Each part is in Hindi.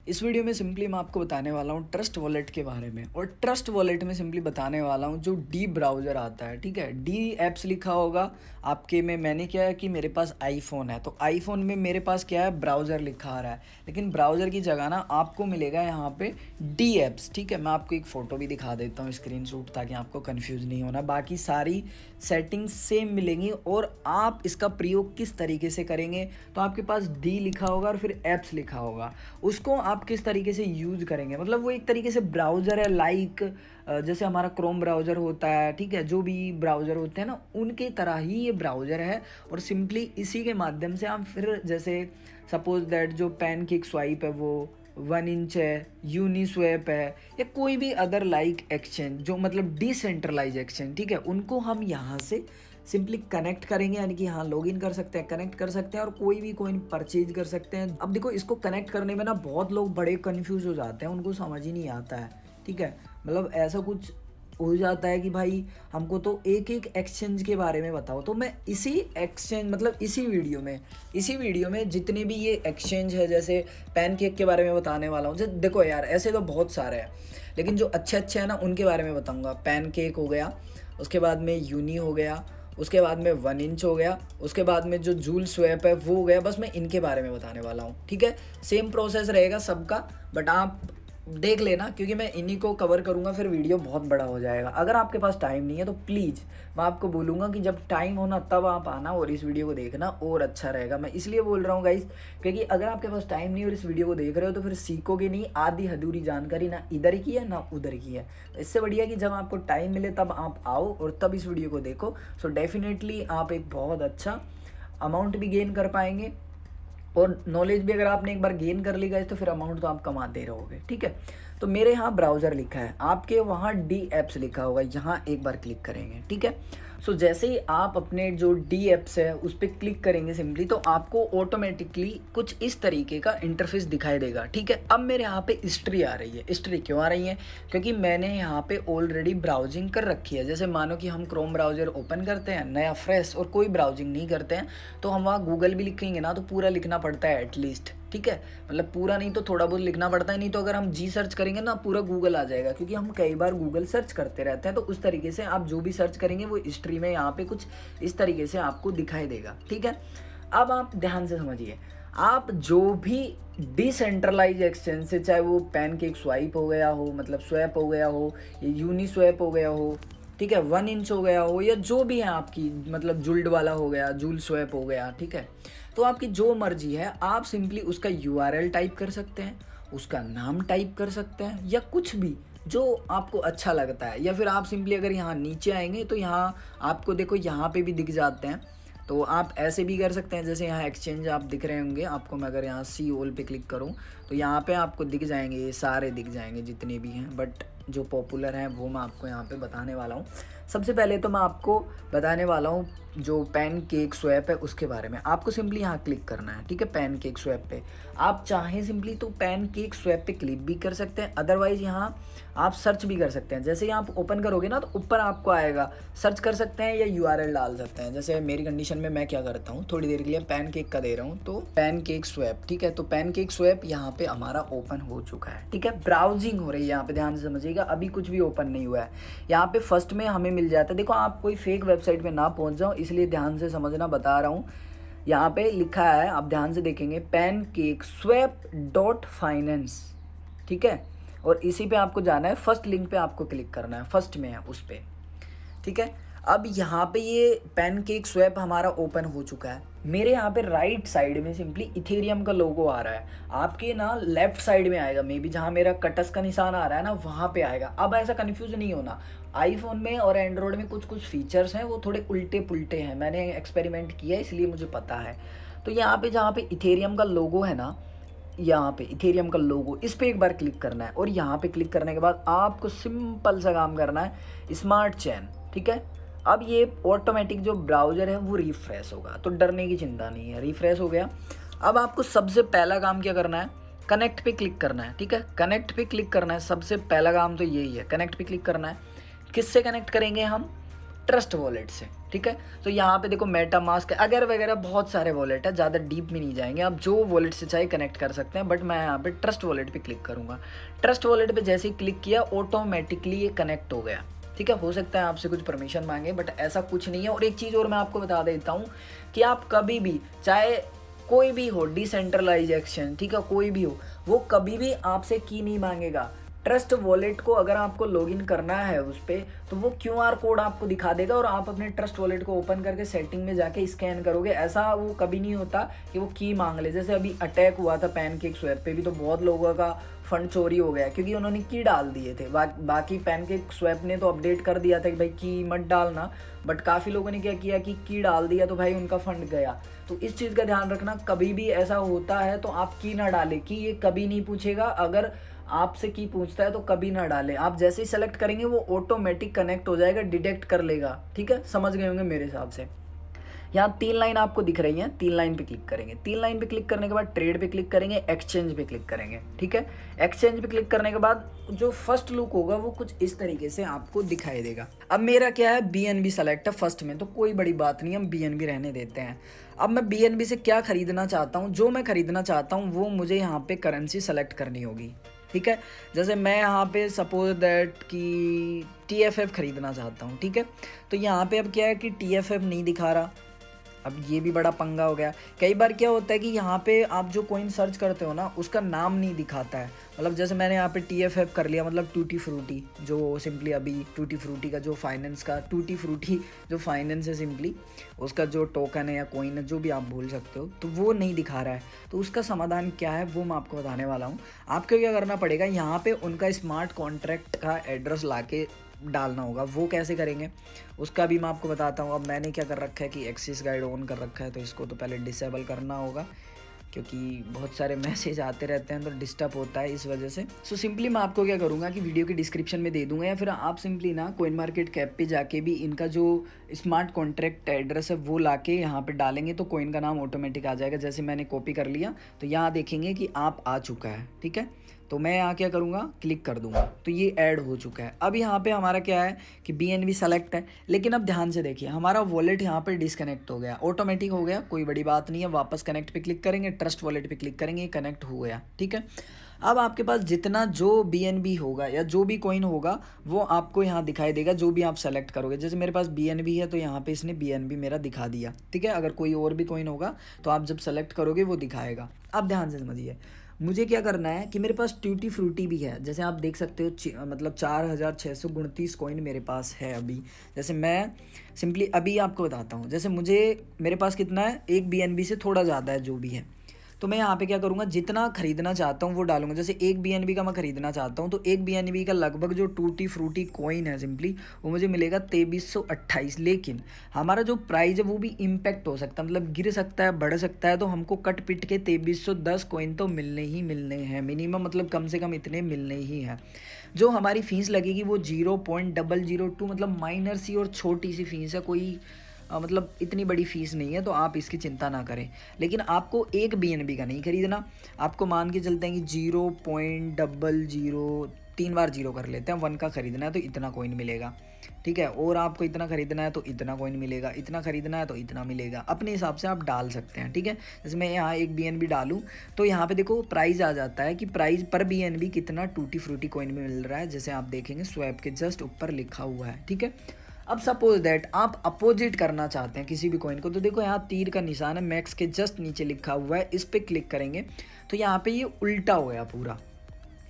इस वीडियो में सिंपली मैं आपको बताने वाला हूँ ट्रस्ट वॉलेट के बारे में। और ट्रस्ट वॉलेट में सिंपली बताने वाला हूँ जो डी ब्राउज़र आता है, ठीक है। डी एप्स लिखा होगा आपके में। मैंने क्या है कि मेरे पास आईफोन है, तो आईफोन में मेरे पास क्या है, ब्राउज़र लिखा आ रहा है। लेकिन ब्राउज़र की जगह ना आपको मिलेगा यहाँ पे डी एप्स, ठीक है। मैं आपको एक फ़ोटो भी दिखा देता हूँ स्क्रीनशॉट, ताकि आपको कन्फ्यूज़ नहीं होना। बाकी सारी सेटिंग्स सेम मिलेंगी। और आप इसका प्रयोग किस तरीके से करेंगे, तो आपके पास डी लिखा होगा और फिर एप्स लिखा होगा। उसको आप किस तरीके से यूज़ करेंगे, मतलब वो एक तरीके से ब्राउज़र है, लाइक जैसे हमारा क्रोम ब्राउज़र होता है, ठीक है। जो भी ब्राउज़र होते हैं ना, उनके तरह ही ये ब्राउज़र है। और सिंपली इसी के माध्यम से आप फिर जैसे सपोज दैट जो पैनकेक स्वाइप है वो 1 इंच है, यूनिस्वैप है, या कोई भी अदर लाइक एक्सचेंज जो मतलब डिसेंट्रलाइज एक्सचेंज, ठीक है, उनको हम यहाँ से सिंपली कनेक्ट करेंगे। यानी कि हाँ, लॉगिन कर सकते हैं, कनेक्ट कर सकते हैं और कोई भी कॉइन परचेज कर सकते हैं। अब देखो, इसको कनेक्ट करने में ना बहुत लोग बड़े कंफ्यूज हो जाते हैं, उनको समझ ही नहीं आता है, ठीक है। मतलब ऐसा कुछ हो जाता है कि भाई हमको तो एक एक एक्सचेंज के बारे में बताओ। तो मैं इसी एक्सचेंज मतलब इसी वीडियो में जितने भी ये एक्सचेंज है, जैसे पैनकेक के बारे में बताने वाला हूँ। देखो यार, ऐसे तो बहुत सारे हैं, लेकिन जो अच्छे अच्छे हैं ना उनके बारे में बताऊँगा। पैनकेक हो गया, उसके बाद में यूनी हो गया, उसके बाद में 1 इंच हो गया, उसके बाद में जो जूल स्वैप है वो हो गया। बस मैं इनके बारे में बताने वाला हूँ, ठीक है। सेम प्रोसेस रहेगा सबका, बट आप देख लेना, क्योंकि मैं इन्हीं को कवर करूँगा, फिर वीडियो बहुत बड़ा हो जाएगा। अगर आपके पास टाइम नहीं है तो प्लीज़ मैं आपको बोलूँगा कि जब टाइम हो ना तब आप आना और इस वीडियो को देखना, और अच्छा रहेगा। मैं इसलिए बोल रहा हूँ गाइस, क्योंकि अगर आपके पास टाइम नहीं और इस वीडियो को देख रहे हो तो फिर सीखोगे नहीं। आधी अधूरी जानकारी ना इधर की है ना उधर की है। इससे बढ़िया कि जब आपको टाइम मिले तब आप आओ और तब इस वीडियो को देखो। सो डेफिनेटली आप एक बहुत अच्छा अमाउंट भी गेन कर पाएंगे, और नॉलेज भी अगर आपने एक बार गेन कर ली गई तो फिर अमाउंट तो आप कमाते रहोगे, ठीक है। तो मेरे यहाँ ब्राउज़र लिखा है, आपके वहाँ डी एप्स लिखा होगा, यहाँ एक बार क्लिक करेंगे, ठीक है। सो जैसे ही आप अपने जो डी एप्स है उस पर क्लिक करेंगे सिंपली, तो आपको ऑटोमेटिकली कुछ इस तरीके का इंटरफेस दिखाई देगा, ठीक है। अब मेरे यहाँ पे हिस्ट्री आ रही है। हिस्ट्री क्यों आ रही है, क्योंकि मैंने यहाँ पे ऑलरेडी ब्राउजिंग कर रखी है। जैसे मानो कि हम क्रोम ब्राउज़र ओपन करते हैं नया फ्रेश और कोई ब्राउजिंग नहीं करते हैं, तो हम वहाँ गूगल भी लिखेंगे ना तो पूरा लिखना पड़ता है एटलीस्ट, ठीक है। मतलब पूरा नहीं तो थोड़ा बहुत लिखना पड़ता है। नहीं तो अगर हम जी सर्च करेंगे ना पूरा गूगल आ जाएगा, क्योंकि हम कई बार गूगल सर्च करते रहते हैं। तो उस तरीके से आप जो भी सर्च करेंगे वो हिस्ट्री में यहाँ पे कुछ इस तरीके से आपको दिखाई देगा, ठीक है। अब आप ध्यान से समझिए, आप जो भी डिसेंट्रलाइज एक्सचेंज से, चाहे वो पैनकेक स्वाइप हो गया हो, मतलब स्वैप हो गया हो, या यूनी स्वैप हो गया हो, ठीक है, 1 इंच हो गया हो, या जो भी है आपकी, मतलब जुल्ड वाला हो गया, जूल स्वैप हो गया, ठीक है। तो आपकी जो मर्जी है, आप सिंपली उसका यूआरएल टाइप कर सकते हैं, उसका नाम टाइप कर सकते हैं, या कुछ भी जो आपको अच्छा लगता है। या फिर आप सिंपली अगर यहाँ नीचे आएंगे तो यहाँ आपको देखो, यहाँ पे भी दिख जाते हैं। तो आप ऐसे भी कर सकते हैं, जैसे यहाँ एक्सचेंज आप दिख रहे होंगे आपको। मैं अगर यहाँ सी ऑल पे क्लिक करूँ तो यहाँ पे आपको दिख जाएंगे, ये सारे दिख जाएंगे जितने भी हैं, बट जो पॉपुलर हैं वो मैं आपको यहाँ पे बताने वाला हूँ। सबसे पहले तो मैं आपको बताने वाला हूँ जो पैनकेक स्वैप है उसके बारे में। आपको सिंपली यहाँ क्लिक करना है, ठीक है, पैनकेक स्वैप पे। आप चाहें सिंपली तो पैनकेक स्वैप पे क्लिक भी कर सकते हैं, अदरवाइज यहाँ आप सर्च भी कर सकते हैं। जैसे ही आप ओपन करोगे ना तो ऊपर आपको आएगा, सर्च कर सकते हैं या यूआरएल डाल सकते हैं। जैसे मेरी कंडीशन में मैं क्या करता हूँ, थोड़ी देर के लिए पैनकेक का दे रहा हूँ, तो पैनकेक स्वैप, ठीक है। तो पैनकेक स्वैप यहाँ पे हमारा ओपन हो चुका है, ठीक है। ब्राउजिंग हो रही है यहाँ पे, ध्यान से समझिएगा, अभी कुछ भी ओपन नहीं हुआ है। यहाँ पे फर्स्ट में हमें मिल जाता है, देखो आप कोई फेक वेबसाइट में ना पहुँच जाओ, इसलिए ध्यान से समझना बता रहा हूँ। यहाँ पे लिखा है, आप ध्यान से देखेंगे, PancakeSwap.finance, ठीक है। और इसी पे आपको जाना है, फर्स्ट लिंक पे आपको क्लिक करना है, फर्स्ट में है उस पे, ठीक है। अब यहाँ पे ये पैनकेक स्वैप हमारा ओपन हो चुका है। मेरे यहाँ पे राइट साइड में सिंपली इथेरियम का लोगो आ रहा है, आपके ना लेफ्ट साइड में आएगा, मे बी जहाँ मेरा कटस का निशान आ रहा है ना वहाँ पे आएगा। अब ऐसा कन्फ्यूज नहीं होना, आईफोन में और एंड्रॉयड में कुछ कुछ फीचर्स हैं वो थोड़े उल्टे पुल्टे हैं, मैंने एक्सपेरिमेंट किया है इसलिए मुझे पता है। तो यहाँ पे जहाँ पे इथेरियम का लोगो है ना, यहाँ पे इथेरियम का लोगो, इस पे एक बार क्लिक करना है। और यहाँ पे क्लिक करने के बाद आपको सिंपल सा काम करना है, स्मार्ट चेन, ठीक है। अब ये ऑटोमेटिक जो ब्राउज़र है वो रिफ्रेश होगा, तो डरने की चिंता नहीं है, रिफ्रेश हो गया। अब आपको सबसे पहला काम क्या करना है, कनेक्ट पे क्लिक करना है, ठीक है। कनेक्ट पे क्लिक करना है, सबसे पहला काम तो यही है, कनेक्ट पे क्लिक करना है। किससे कनेक्ट करेंगे हम, ट्रस्ट वॉलेट से, ठीक है। तो यहाँ पे देखो मेटा मास्क अगर वगैरह बहुत सारे वॉलेट है, ज़्यादा डीप में नहीं जाएंगे, आप जो वॉलेट से चाहे कनेक्ट कर सकते हैं, बट मैं यहाँ पे ट्रस्ट वॉलेट पे क्लिक करूँगा। ट्रस्ट वॉलेट पे जैसे ही क्लिक किया ऑटोमेटिकली ये कनेक्ट हो गया, ठीक है। हो सकता है आपसे कुछ परमिशन मांगे, बट ऐसा कुछ नहीं है। और एक चीज़ और मैं आपको बता देता हूँ कि आप कभी भी, चाहे कोई भी हो डिसेंट्रलाइज एक्सचेंज, ठीक है, कोई भी हो, वो कभी भी आपसे की नहीं मांगेगा। ट्रस्ट वॉलेट को अगर आपको लॉगिन करना है उस पर, तो वो क्यूआर कोड आपको दिखा देगा और आप अपने ट्रस्ट वॉलेट को ओपन करके सेटिंग में जाके स्कैन करोगे। ऐसा वो कभी नहीं होता कि वो की मांग ले। जैसे अभी अटैक हुआ था पैनकेक स्वैप पे भी, तो बहुत लोगों का फंड चोरी हो गया क्योंकि उन्होंने की डाल दिए थे। बाकी पैनकेक स्वैप ने तो अपडेट कर दिया था कि भाई की मत डालना, बट काफ़ी लोगों ने क्या किया कि की डाल दिया, तो भाई उनका फंड गया। तो इस चीज़ का ध्यान रखना, कभी भी ऐसा होता है तो आप की ना डालें। कि ये कभी नहीं पूछेगा, अगर आपसे की पूछता है तो कभी ना डालें। आप जैसे ही सेलेक्ट करेंगे वो ऑटोमेटिक कनेक्ट हो जाएगा, डिटेक्ट कर लेगा, ठीक है। समझ गए होंगे मेरे हिसाब से। यहाँ 3 लाइन आपको दिख रही हैं, 3 लाइन पे क्लिक करेंगे। 3 लाइन पे क्लिक करने के बाद ट्रेड पे क्लिक करेंगे, एक्सचेंज पे क्लिक करेंगे, ठीक है। एक्सचेंज पे क्लिक करने के बाद जो फर्स्ट लुक होगा वो कुछ इस तरीके से आपको दिखाई देगा। अब मेरा क्या है, BNB सेलेक्ट है फर्स्ट में, तो कोई बड़ी बात नहीं, हम BNB रहने देते हैं। अब मैं BNB से क्या खरीदना चाहता हूँ, जो मैं खरीदना चाहता हूँ वो मुझे यहाँ पे करेंसी सेलेक्ट करनी होगी, ठीक है। जैसे मैं यहाँ पे सपोज दैट कि TFF खरीदना चाहता हूँ, ठीक है। तो यहाँ पे अब क्या है कि TFF नहीं दिखा रहा। अब ये भी बड़ा पंगा हो गया। कई बार क्या होता है कि यहाँ पे आप जो कॉइन सर्च करते हो ना, उसका नाम नहीं दिखाता है। मतलब जैसे मैंने यहाँ पे TFF कर लिया, मतलब टूटी फ्रूटी, जो सिंपली अभी टूटी फ्रूटी का जो फाइनेंस का, टूटी फ्रूटी जो फाइनेंस है सिंपली, उसका जो टोकन है या कॉइन है, जो भी आप बोल सकते हो, तो वो नहीं दिखा रहा है। तो उसका समाधान क्या है वो मैं आपको बताने वाला हूँ। आपको क्या करना पड़ेगा, यहाँ पे उनका स्मार्ट कॉन्ट्रैक्ट का एड्रेस ला के डालना होगा। वो कैसे करेंगे उसका भी मैं आपको बताता हूँ। अब मैंने क्या कर रखा है कि एक्सेस गाइड ऑन कर रखा है, तो इसको तो पहले डिसेबल करना होगा क्योंकि बहुत सारे मैसेज आते रहते हैं तो डिस्टर्ब होता है इस वजह से। सो सिंपली मैं आपको क्या करूँगा कि वीडियो के डिस्क्रिप्शन में दे दूंगा, या फिर आप सिंपली ना कोइन मार्केट कैप पे जाके भी इनका जो स्मार्ट कॉन्ट्रैक्ट एड्रेस है वो लाके यहाँ पे डालेंगे तो कोइन का नाम ऑटोमेटिक आ जाएगा। जैसे मैंने कॉपी कर लिया तो यहाँ देखेंगे कि आप आ चुका है, ठीक है। तो मैं यहाँ क्या करूँगा, क्लिक कर दूंगा, तो ये ऐड हो चुका है। अब यहाँ पे हमारा क्या है कि BNB सेलेक्ट है, लेकिन अब ध्यान से देखिए हमारा वॉलेट यहाँ पे डिसकनेक्ट हो गया, ऑटोमेटिक हो गया, कोई बड़ी बात नहीं है। वापस कनेक्ट पे क्लिक करेंगे, ट्रस्ट वॉलेट पे क्लिक करेंगे, कनेक्ट हो गया, ठीक है। अब आपके पास जितना जो BNB होगा या जो भी कॉइन होगा वो आपको यहाँ दिखाई देगा, जो भी आप सेलेक्ट करोगे। जैसे मेरे पास BNB है तो यहाँ पे इसने BNB मेरा दिखा दिया, ठीक है। अगर कोई और भी कॉइन होगा तो आप जब सेलेक्ट करोगे वो दिखाएगा। अब ध्यान से समझिए, मुझे क्या करना है कि मेरे पास ट्यूटी फ्रूटी भी है, जैसे आप देख सकते हो, मतलब 4629 कॉइन मेरे पास है अभी। जैसे मैं सिंपली अभी आपको बताता हूँ, जैसे मेरे पास कितना है, एक BNB से थोड़ा ज़्यादा है जो भी है। तो मैं यहाँ पे क्या करूँगा, जितना खरीदना चाहता हूँ वो डालूंगा। जैसे एक BNB का मैं खरीदना चाहता हूँ तो एक BNB का लगभग जो टूटी फ्रूटी कॉइन है सिंपली वो मुझे मिलेगा 2328। लेकिन हमारा जो प्राइस है वो भी इम्पैक्ट हो सकता है, मतलब गिर सकता है, बढ़ सकता है। तो हमको कट पिट के 2310 कॉइन तो मिलने ही मिलने हैं मिनिमम, मतलब कम से कम इतने मिलने ही हैं। जो हमारी फ़ीस लगेगी वो 0.002, मतलब माइनर सी और छोटी सी फीस है, कोई मतलब इतनी बड़ी फ़ीस नहीं है, तो आप इसकी चिंता ना करें। लेकिन आपको एक BNB का नहीं खरीदना, आपको मान के चलते हैं कि 0.00, 3 बार 0 कर लेते हैं, 1 का ख़रीदना है तो इतना कॉइन मिलेगा, ठीक है। और आपको इतना ख़रीदना है तो इतना कॉइन मिलेगा, इतना ख़रीदना है तो इतना मिलेगा। अपने हिसाब से आप डाल सकते हैं, ठीक है। जैसे मैं यहाँ एक BNB डालूँ तो यहाँ पे देखो प्राइस आ जाता है कि प्राइस पर BNB कितना टूटी फ्रूटी कॉइन में मिल रहा है। जैसे आप देखेंगे स्वैप के जस्ट ऊपर लिखा हुआ है, ठीक है। अब सपोज दैट आप अपोजिट करना चाहते हैं किसी भी कॉइन को, तो देखो यहाँ तीर का निशान है, मैक्स के जस्ट नीचे लिखा हुआ है, इस पर क्लिक करेंगे तो यहाँ पे ये उल्टा हो गया पूरा।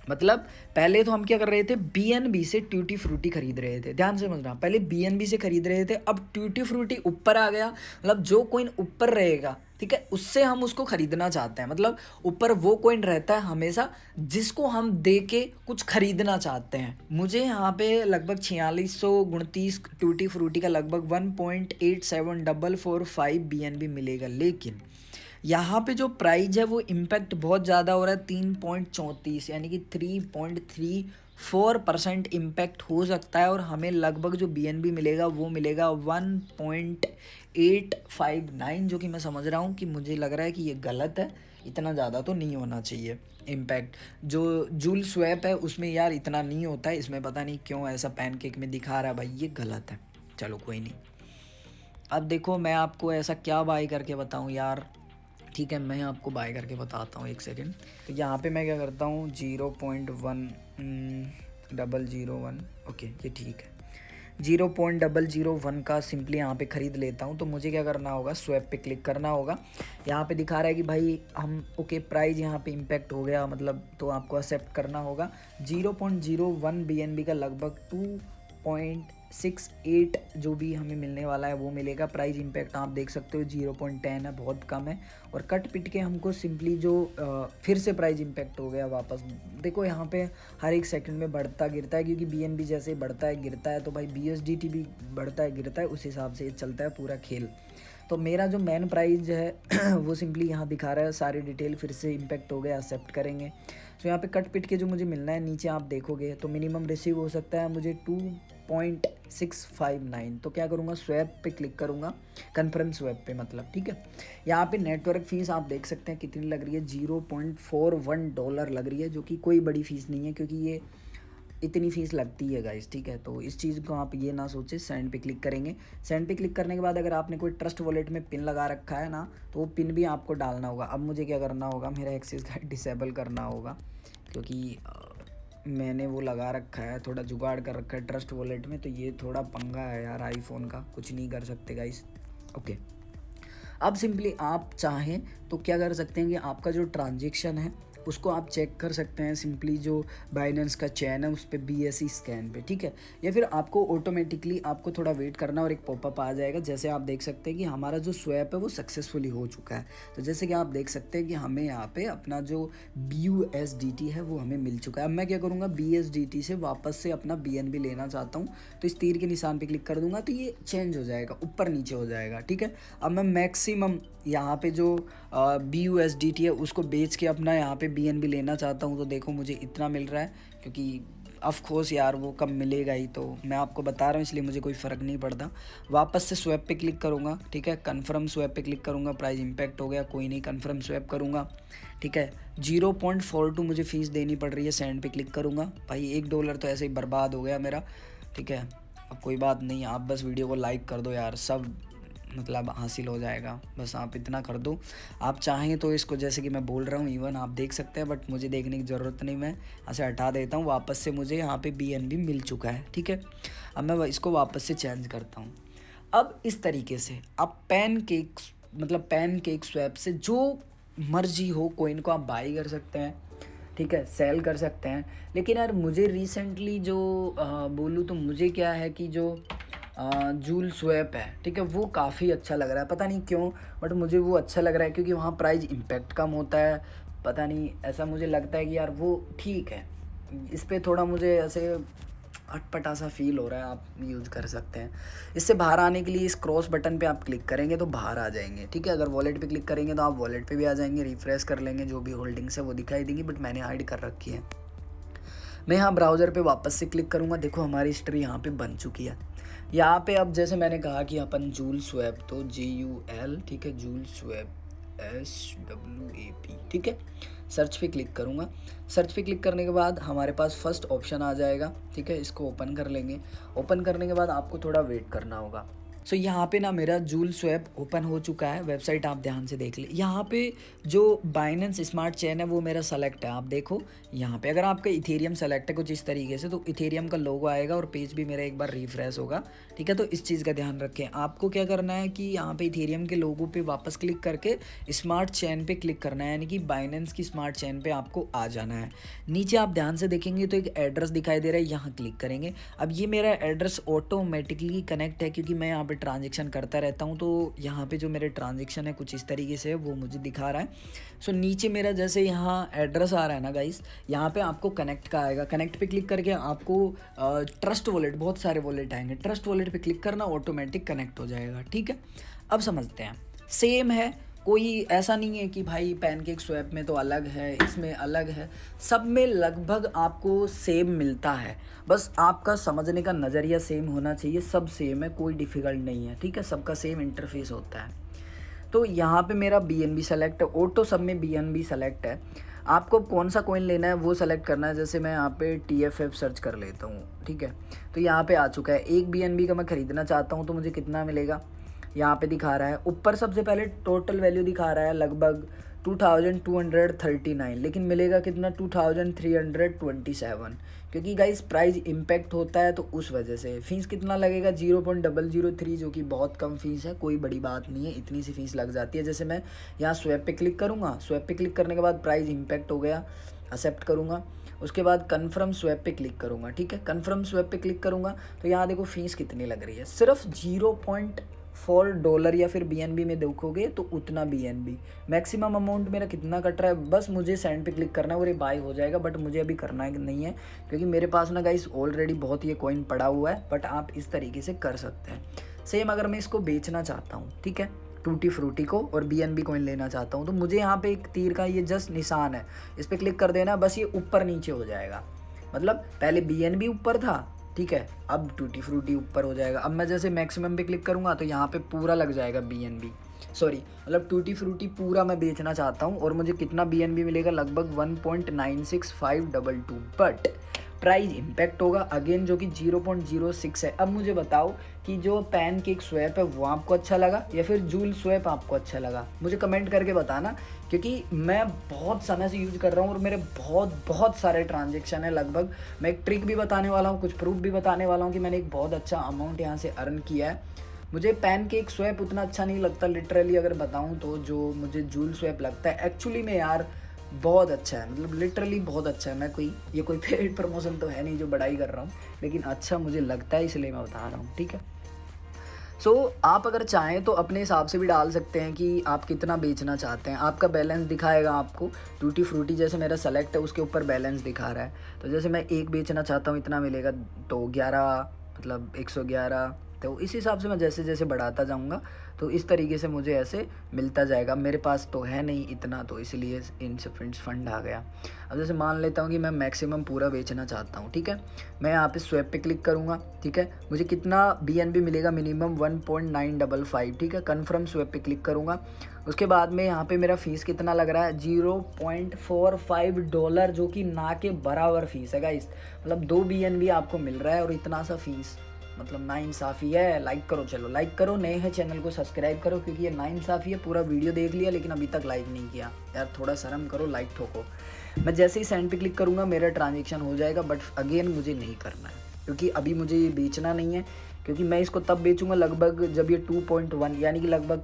मतलब पहले तो हम क्या कर रहे थे, BNB से ट्यूटी फ्रूटी खरीद रहे थे, ध्यान से समझना, पहले BNB से खरीद रहे थे, अब ट्यूटी फ्रूटी ऊपर आ गया। मतलब जो कॉइन ऊपर रहेगा, ठीक है, उससे हम उसको खरीदना चाहते हैं। मतलब ऊपर वो कॉइन रहता है हमेशा जिसको हम दे के कुछ खरीदना चाहते हैं। मुझे यहाँ पे लगभग 4629 ट्यूटी फ्रूटी का लगभग 1.87445 BNB मिलेगा। लेकिन यहाँ पे जो प्राइस है वो इम्पैक्ट बहुत ज़्यादा हो रहा है, 3.34 यानी कि 3.34% इम्पैक्ट हो सकता है। और हमें लगभग जो BNB मिलेगा वो मिलेगा 1.859, जो कि मैं समझ रहा हूँ कि मुझे लग रहा है कि ये गलत है, इतना ज़्यादा तो नहीं होना चाहिए इम्पैक्ट। जो जूल स्वैप है उसमें यार इतना नहीं होता है, इसमें पता नहीं क्यों ऐसा पैनकेक में दिखा रहा है, भाई ये गलत है। चलो कोई नहीं। अब देखो मैं आपको ऐसा क्या बाय करके बताऊँ यार, ठीक है मैं आपको बाय करके बताता हूँ, एक सेकेंड। तो यहाँ पे मैं क्या करता हूँ 0.1001, ओके ये ठीक है, 0.001 का सिंपली यहाँ पे ख़रीद लेता हूँ। तो मुझे क्या करना होगा, स्वैप पे क्लिक करना होगा। यहाँ पे दिखा रहा है कि भाई हम ओके प्राइस यहाँ पे इम्पैक्ट हो गया मतलब, तो आपको एक्सेप्ट करना होगा। 0.01 BNB का लगभग 2.68 जो भी हमें मिलने वाला है वो मिलेगा। प्राइस इम्पैक्ट आप देख सकते हो 0.10 है, बहुत कम है। और कट पिट के हमको सिंपली जो फिर से प्राइस इम्पैक्ट हो गया वापस। देखो यहाँ पे हर एक सेकंड में बढ़ता गिरता है, क्योंकि BNB जैसे बढ़ता है गिरता है तो भाई BUSDT भी बढ़ता है गिरता है, उस हिसाब से चलता है पूरा खेल। तो मेरा जो मेन प्राइस है वो सिंपली यहाँ दिखा रहा है, सारी डिटेल फिर से इम्पैक्ट हो गया, एक्सेप्ट करेंगे। तो यहाँ पे कट पिट के जो मुझे मिलना है नीचे आप देखोगे तो मिनिमम रिसीव हो सकता है मुझे 2.659। तो क्या करूँगा, स्वैप पे क्लिक करूँगा, कन्फर्म स्वैप पे मतलब, ठीक है। यहाँ पे नेटवर्क फ़ीस आप देख सकते हैं कितनी लग रही है, $0.41 लग रही है, जो कि कोई बड़ी फ़ीस नहीं है, क्योंकि ये इतनी फ़ीस लगती है गाइस, ठीक है। तो इस चीज़ को आप ये ना सोचें। सेंड पे क्लिक करेंगे। सेंड पे क्लिक करने के बाद अगर आपने कोई ट्रस्ट वॉलेट में पिन लगा रखा है ना, तो वो पिन भी आपको डालना होगा। अब मुझे क्या करना होगा, मेरा एक्सेस गाइड डिसेबल करना होगा, क्योंकि मैंने वो लगा रखा है, थोड़ा जुगाड़ कर रखा है ट्रस्ट वॉलेट में। तो ये थोड़ा पंगा है यार आईफोन का, कुछ नहीं कर सकते गाइस, ओके। अब सिंपली आप चाहें तो क्या कर सकते हैं कि आपका जो ट्रांजेक्शन है उसको आप चेक कर सकते हैं सिंपली जो बाइनेंस का चैन है उस पर BSC स्कैन पे, ठीक है। या फिर आपको ऑटोमेटिकली आपको थोड़ा वेट करना और एक पॉपअप आ जाएगा। जैसे आप देख सकते हैं कि हमारा जो स्वैप है वो सक्सेसफुली हो चुका है। तो जैसे कि आप देख सकते हैं कि हमें यहाँ पे अपना जो BUSDT है वो हमें मिल चुका है। अब मैं क्या करूँगा, BSDT से वापस से अपना BNB लेना चाहता हूँ, तो इस तीर के निशान पर क्लिक कर दूँगा तो ये चेंज हो जाएगा, ऊपर नीचे हो जाएगा, ठीक है। अब मैं मैक्सिमम यहाँ पे जो BUSDT है उसको बेच के अपना यहाँ पे BNB लेना चाहता हूँ। तो देखो मुझे इतना मिल रहा है, क्योंकि ऑफ कोर्स यार वो कम मिलेगा ही, तो मैं आपको बता रहा हूँ इसलिए मुझे कोई फ़र्क नहीं पड़ता। वापस से स्वैप पे क्लिक करूँगा, ठीक है, कन्फर्म स्वैप पे क्लिक करूँगा। प्राइस इम्पैक्ट हो गया, कोई नहीं, कन्फर्म स्वैप करूँगा, ठीक है। 0.42 मुझे फ़ीस देनी पड़ रही है। सेंड पे क्लिक करूँगा। भाई $1 तो ऐसे ही बर्बाद हो गया मेरा, ठीक है। अब कोई बात नहीं, आप बस वीडियो को लाइक कर दो यार, सब मतलब हासिल हो जाएगा, बस आप इतना कर दो। आप चाहें तो इसको जैसे कि मैं बोल रहा हूँ इवन आप देख सकते हैं, बट मुझे देखने की ज़रूरत नहीं, मैं ऐसे हटा देता हूँ। वापस से मुझे यहाँ पे BNB मिल चुका है, ठीक है। अब मैं इसको वापस से चेंज करता हूँ। अब इस तरीके से आप पैनकेक स्वैप से जो मर्जी हो कोइन को आप बाई कर सकते हैं, ठीक है, सेल कर सकते हैं। लेकिन यार मुझे रिसेंटली जो बोलूँ तो मुझे क्या है कि जो जूल स्वैप है, ठीक है, वो काफ़ी अच्छा लग रहा है, पता नहीं क्यों, बट मुझे वो अच्छा लग रहा है क्योंकि वहाँ प्राइस इम्पैक्ट कम होता है। पता नहीं ऐसा मुझे लगता है कि यार वो ठीक है, इस पर थोड़ा मुझे ऐसे अटपटा सा फील हो रहा है। आप यूज़ कर सकते हैं। इससे बाहर आने के लिए इस क्रॉस बटन पे आप क्लिक करेंगे तो बाहर आ जाएंगे, ठीक है। अगर वॉलेट पे क्लिक करेंगे तो आप वॉलेट पे भी आ जाएंगे, रिफ्रेश कर लेंगे, जो भी होल्डिंग्स है वो दिखाई देंगी, बट मैंने हाइड कर रखी है। मैं यहाँ ब्राउज़र पे वापस से क्लिक करूँगा, देखो हमारी हिस्ट्री यहाँ पे बन चुकी है। यहाँ पे अब जैसे मैंने कहा कि अपन जूल स्वैप, तो JUL, ठीक है, जूल स्वैप SWAP, ठीक है। सर्च पे क्लिक करूँगा। सर्च पे क्लिक करने के बाद हमारे पास फर्स्ट ऑप्शन आ जाएगा, ठीक है। इसको ओपन कर लेंगे। ओपन करने के बाद आपको थोड़ा वेट करना होगा। सो यहाँ पे ना मेरा जूल स्वैप ओपन हो चुका है। वेबसाइट आप ध्यान से देख ले। यहाँ पे जो बाइनेंस स्मार्ट चेन है वो मेरा सेलेक्ट है, आप देखो यहाँ पे। अगर आपका इथेरियम सेलेक्ट है कुछ इस तरीके से, तो इथेरियम का लोगो आएगा और पेज भी मेरा एक बार रिफ्रेश होगा, ठीक है। तो इस चीज़ का ध्यान रखें। आपको क्या करना है कि यहाँ पे इथेरियम के लोगो पे वापस क्लिक करके स्मार्ट चेन पे क्लिक करना है, यानी कि बाइनेंस की स्मार्ट चेन पे आपको आ जाना है। नीचे आप ध्यान से देखेंगे तो एक एड्रेस दिखाई दे रहा है, यहाँ क्लिक करेंगे। अब ये मेरा एड्रेस ऑटोमेटिकली कनेक्ट है क्योंकि मैं यहाँ पे ट्रांजेक्शन करता रहता हूँ, तो यहाँ पे जो मेरे ट्रांजेक्शन है कुछ इस तरीके से है, वो मुझे दिखा रहा है। सो नीचे मेरा जैसे यहाँ एड्रेस आ रहा है ना गाइस, यहाँ पे आपको कनेक्ट का आएगा। कनेक्ट पे क्लिक करके आपको ट्रस्ट वॉलेट, बहुत सारे वॉलेट आएंगे, ट्रस्ट वॉलेट पे क्लिक करना, ऑटोमेटिक कनेक्ट हो जाएगा, ठीक है। अब समझते हैं, सेम है, कोई ऐसा नहीं है कि भाई पैनकेक स्वैप में तो अलग है, इसमें अलग है, सब में लगभग आपको सेम मिलता है। बस आपका समझने का नज़रिया सेम होना चाहिए। सब सेम है, कोई डिफ़िकल्ट नहीं है, ठीक है, सबका सेम इंटरफेस होता है। तो यहाँ पे मेरा BNB सेलेक्ट है, ऑटो सब में BNB सेलेक्ट है। आपको अब कौन सा कॉइन लेना है वो सेलेक्ट करना है। जैसे मैं यहाँ पे TFF सर्च कर लेता हूँ, ठीक है। तो यहाँ पे आ चुका है, एक BNB का मैं ख़रीदना चाहता हूँ तो मुझे कितना मिलेगा, यहाँ पे दिखा रहा है ऊपर सबसे पहले टोटल वैल्यू दिखा रहा है लगभग 2239, लेकिन मिलेगा कितना 2327, क्योंकि गाइस प्राइस इम्पैक्ट होता है तो उस वजह से। फ़ीस कितना लगेगा 0.003, जो कि बहुत कम फ़ीस है, कोई बड़ी बात नहीं है, इतनी सी फ़ीस लग जाती है। जैसे मैं यहाँ स्वैप पे क्लिक करूँगा, स्वैप पे क्लिक करने के बाद प्राइस इम्पैक्ट हो गया, एक्सेप्ट करूँगा। उसके बाद कन्फर्म स्वैप पे क्लिक करूँगा, ठीक है। कन्फर्म स्वैप पे क्लिक करूँगा तो यहाँ देखो फ़ीस कितनी लग रही है, सिर्फ $0.4 या फिर BNB में देखोगे तो उतना BNB। मैक्सिमम अमाउंट मेरा कितना कट रहा है, बस मुझे सेंड पे क्लिक करना है और ये बाय हो जाएगा। बट मुझे अभी करना है नहीं है, क्योंकि मेरे पास ना गाइस ऑलरेडी बहुत ये कॉइन पड़ा हुआ है। बट आप इस तरीके से कर सकते हैं। सेम अगर मैं इसको बेचना चाहता हूँ, ठीक है, टूटी फ्रूटी को, और BNB कॉइन लेना चाहता हूँ, तो मुझे यहाँ पे एक तीर का ये जस्ट निशान है, इस पर क्लिक कर देना, बस ये ऊपर नीचे हो जाएगा। मतलब पहले BNB ऊपर था, ठीक है, अब टूटी फ्रूटी ऊपर हो जाएगा। अब मैं जैसे मैक्सिमम पे क्लिक करूँगा तो यहाँ पे पूरा लग जाएगा BNB, सॉरी मतलब टूटी फ्रूटी पूरा मैं बेचना चाहता हूँ और मुझे कितना BNB मिलेगा, लगभग 1.96522। बट प्राइस इम्पैक्ट होगा अगेन, जो कि 0.06 है। अब मुझे बताओ कि जो पैनकेक स्वैप है वो आपको अच्छा लगा या फिर जूल स्वैप आपको अच्छा लगा, मुझे कमेंट करके बताना, क्योंकि मैं बहुत समय से यूज़ कर रहा हूँ और मेरे बहुत सारे ट्रांजेक्शन है। लगभग मैं एक ट्रिक भी बताने वाला हूँ, कुछ प्रूफ भी बताने वाला हूँ कि मैंने एक बहुत अच्छा अमाउंट यहाँ से अर्न किया है। मुझे पैनकेक स्वैप उतना अच्छा नहीं लगता लिटरली अगर बताऊँ तो, जो मुझे जूल स्वैप लगता है एक्चुअली में यार बहुत अच्छा है, मतलब लिटरली बहुत अच्छा है। मैं कोई पेड प्रमोशन तो है नहीं जो बड़ाई कर रहा हूँ, लेकिन अच्छा मुझे लगता है इसलिए मैं बता रहा हूँ, ठीक है। आप अगर चाहें तो अपने हिसाब से भी डाल सकते हैं कि आप कितना बेचना चाहते हैं। आपका बैलेंस दिखाएगा आपको, टूटी फ्रूटी जैसे मेरा सेलेक्ट है उसके ऊपर बैलेंस दिखा रहा है। तो जैसे मैं एक बेचना चाहता हूँ इतना मिलेगा, तो 11 मतलब 111, तो इस हिसाब से मैं जैसे जैसे बढ़ाता जाऊँगा तो इस तरीके से मुझे ऐसे मिलता जाएगा। मेरे पास तो है नहीं इतना, तो इसलिए इनसफिशिएंट फंड आ गया। अब जैसे मान लेता हूँ कि मैं मैक्सिमम पूरा बेचना चाहता हूँ, ठीक है, मैं यहाँ पे स्वैप पे क्लिक करूँगा, ठीक है, मुझे कितना BNB मिलेगा, मिनिमम 1.955, ठीक है। कन्फर्म स्वैप पे क्लिक करूँगा, उसके बाद में यहाँ पे मेरा फ़ीस कितना लग रहा है, $0.45, जो कि ना के बराबर फ़ीस है गाइस। मतलब 2 BNB आपको मिल रहा है और इतना सा फ़ीस, मतलब नाइंसाफ़ी है। लाइक करो, चलो लाइक करो, नए हैं चैनल को सब्सक्राइब करो, क्योंकि ये नाइंसाफ़ी है। पूरा वीडियो देख लिया लेकिन अभी तक लाइक नहीं किया यार, थोड़ा शर्म करो, लाइक ठोको। मैं जैसे ही सेंड पे क्लिक करूँगा मेरा ट्रांजेक्शन हो जाएगा, बट अगेन मुझे नहीं करना है, क्योंकि अभी मुझे ये बेचना नहीं है, क्योंकि मैं इसको तब बेचूंगा लगभग जब ये 2.1 यानी कि लगभग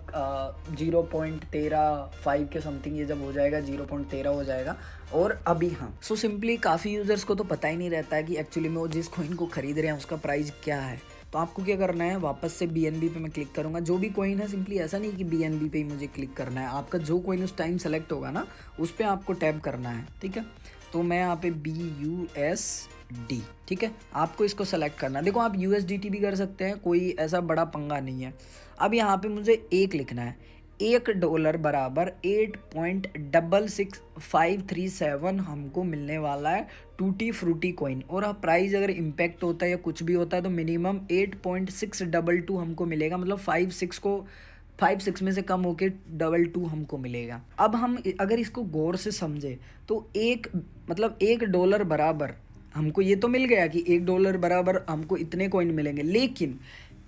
0.135 के समथिंग ये जब हो जाएगा, 0.13 हो जाएगा। और अभी हाँ, सिंपली काफ़ी यूज़र्स को तो पता ही नहीं रहता है कि एक्चुअली में वो जिस कॉइन को खरीद रहे हैं उसका प्राइस क्या है। तो आपको क्या करना है, वापस से BNB पे मैं क्लिक करूँगा, जो भी कॉइन है, सिंपली ऐसा नहीं कि BNB पे ही मुझे क्लिक करना है, आपका जो कॉइन उस टाइम सेलेक्ट होगा ना उस पर आपको टैप करना है, ठीक है। तो मैं यहाँ पे BUSD, ठीक है, आपको इसको सेलेक्ट करना है। देखो आप USDT भी कर सकते हैं, कोई ऐसा बड़ा पंगा नहीं है। अब यहाँ पे मुझे एक लिखना है, $1 बराबर 8.66537 हमको मिलने वाला है टूटी फ्रूटी कॉइन। और अब प्राइस अगर इम्पैक्ट होता है या कुछ भी होता है तो मिनिमम 8.622 हमको मिलेगा, मतलब 5.6 में से कम होके 22 हमको मिलेगा। अब हम अगर इसको गौर से समझे तो $1 बराबर हमको ये तो मिल गया कि $1 बराबर हमको इतने कॉइन मिलेंगे, लेकिन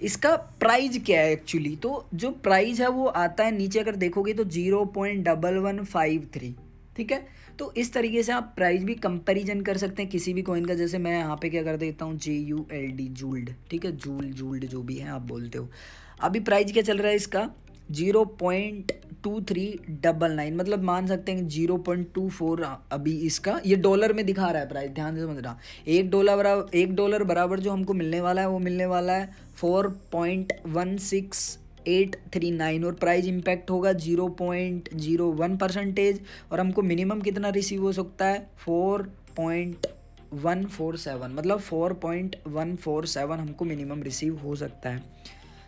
इसका प्राइस क्या है एक्चुअली, तो जो प्राइस है वो आता है नीचे अगर देखोगे तो 0.1153, ठीक है। तो इस तरीके से आप प्राइस भी कंपैरिजन कर सकते हैं किसी भी कॉइन का। जैसे मैं यहाँ पे क्या कर देता हूँ, JULD, जूल्ड, ठीक है, जूल्ड जो भी है आप बोलते हो। अभी प्राइस क्या चल रहा है इसका, 0.2399, मतलब मान सकते हैं कि 0.24 अभी इसका ये डॉलर में दिखा रहा है प्राइस, ध्यान से समझना। $1 बराबर जो हमको मिलने वाला है वो मिलने वाला है 4.16839, और प्राइस इम्पैक्ट होगा 0.01%। और हमको मिनिमम कितना रिसीव हो सकता है, 4.147, मतलब 4.147 हमको मिनिमम रिसीव हो सकता है,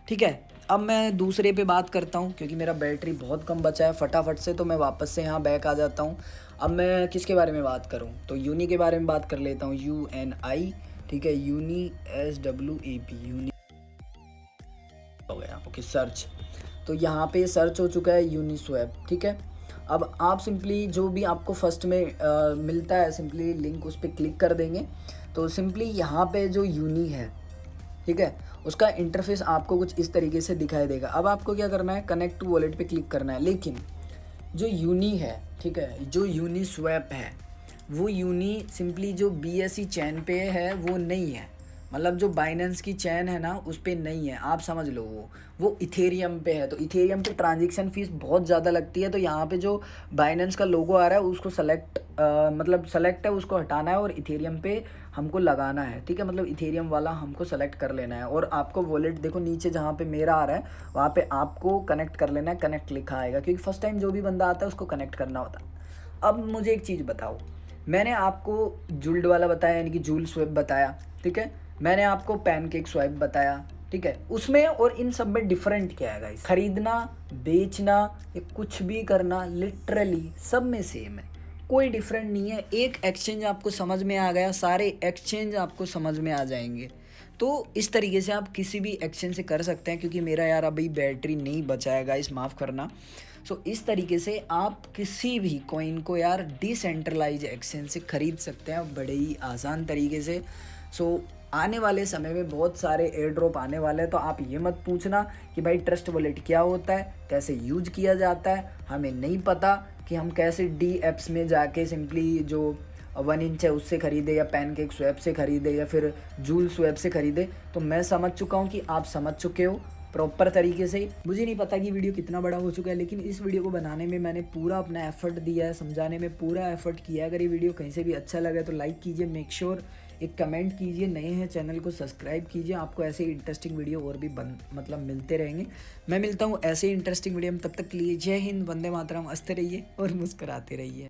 ठीक है। अब मैं दूसरे पे बात करता हूँ, क्योंकि मेरा बैटरी बहुत कम बचा है फटाफट से, तो मैं वापस से यहाँ बैक आ जाता हूँ। अब मैं किसके बारे में बात करूँ, तो यूनी के बारे में बात कर लेता हूँ, UNI, ठीक है, यूनी SWAP, यूनी हो गया, ओके। सर्च, तो यहाँ पे सर्च हो चुका है यूनिस्वैप, ठीक है। अब आप सिंपली जो भी आपको फर्स्ट में मिलता है सिंपली लिंक उस पर क्लिक कर देंगे। तो सिंपली यहाँ पे जो यूनी है, ठीक है, उसका इंटरफेस आपको कुछ इस तरीके से दिखाई देगा। अब आपको क्या करना है, कनेक्ट टू वॉलेट पे क्लिक करना है। लेकिन जो यूनी है, ठीक है, जो यूनी स्वैप है, वो यूनी सिंपली जो BSC चैन पे है वो नहीं है। मतलब जो बाइनेंस की चैन है ना उस पे नहीं है, आप समझ लो। वो इथेरियम पे है। तो इथेरियम पे ट्रांजैक्शन फ़ीस बहुत ज़्यादा लगती है। तो यहाँ पे जो बाइनेंस का लोगो आ रहा है उसको मतलब सेलेक्ट है, उसको हटाना है और इथेरियम पे हमको लगाना है, ठीक है। मतलब इथेरियम वाला हमको सेलेक्ट कर लेना है और आपको वॉलेट देखो नीचे जहाँ पे मेरा आ रहा है वहाँ पे आपको कनेक्ट कर लेना है, कनेक्ट लिखा आएगा, क्योंकि फर्स्ट टाइम जो भी बंदा आता है उसको कनेक्ट करना होता है। अब मुझे एक चीज़ बताओ, मैंने आपको जूल्ड वाला बताया, यानी कि जूल स्वैप बताया, ठीक है। मैंने आपको पैनकेक स्वैप बताया, ठीक है। उसमें और इन सब में डिफरेंट क्या है गाइस? खरीदना, बेचना या कुछ भी करना लिटरली सब में सेम है, कोई डिफरेंट नहीं है। एक एक्सचेंज आपको समझ में आ गया, सारे एक्सचेंज आपको समझ में आ जाएंगे। तो इस तरीके से आप किसी भी एक्सचेंज से कर सकते हैं। क्योंकि मेरा यार अभी बैटरी नहीं बचाया गाइस, माफ़ करना। सो इस तरीके से आप किसी भी कॉइन को यार डिसेंट्रलाइज एक्सचेंज से ख़रीद सकते हैं बड़े ही आसान तरीके से। सो आने वाले समय में बहुत सारे एयर ड्रॉप आने वाले हैं। तो आप ये मत पूछना कि भाई ट्रस्ट वॉलेट क्या होता है, कैसे यूज किया जाता है, हमें नहीं पता कि हम कैसे डी एप्स में जाके सिंपली जो 1 इंच है उससे ख़रीदे या पैनकेक स्वैप से ख़रीदे या फिर जूल स्वैप से ख़रीदे। तो मैं समझ चुका हूँ कि आप समझ चुके हो प्रॉपर तरीके से। मुझे नहीं पता कि वीडियो कितना बड़ा हो चुका है, लेकिन इस वीडियो को बनाने में मैंने पूरा अपना एफर्ट दिया है, समझाने में पूरा एफर्ट किया है। अगर ये वीडियो कहीं से भी अच्छा लगा तो लाइक कीजिए, मेक श्योर एक कमेंट कीजिए, नए हैं चैनल को सब्सक्राइब कीजिए। आपको ऐसे इंटरेस्टिंग वीडियो और भी मतलब मिलते रहेंगे। मैं मिलता हूँ ऐसे इंटरेस्टिंग वीडियो में, तब तक के लिए जय हिंद, वंदे मातरम, हंसते रहिए और मुस्कुराते रहिए।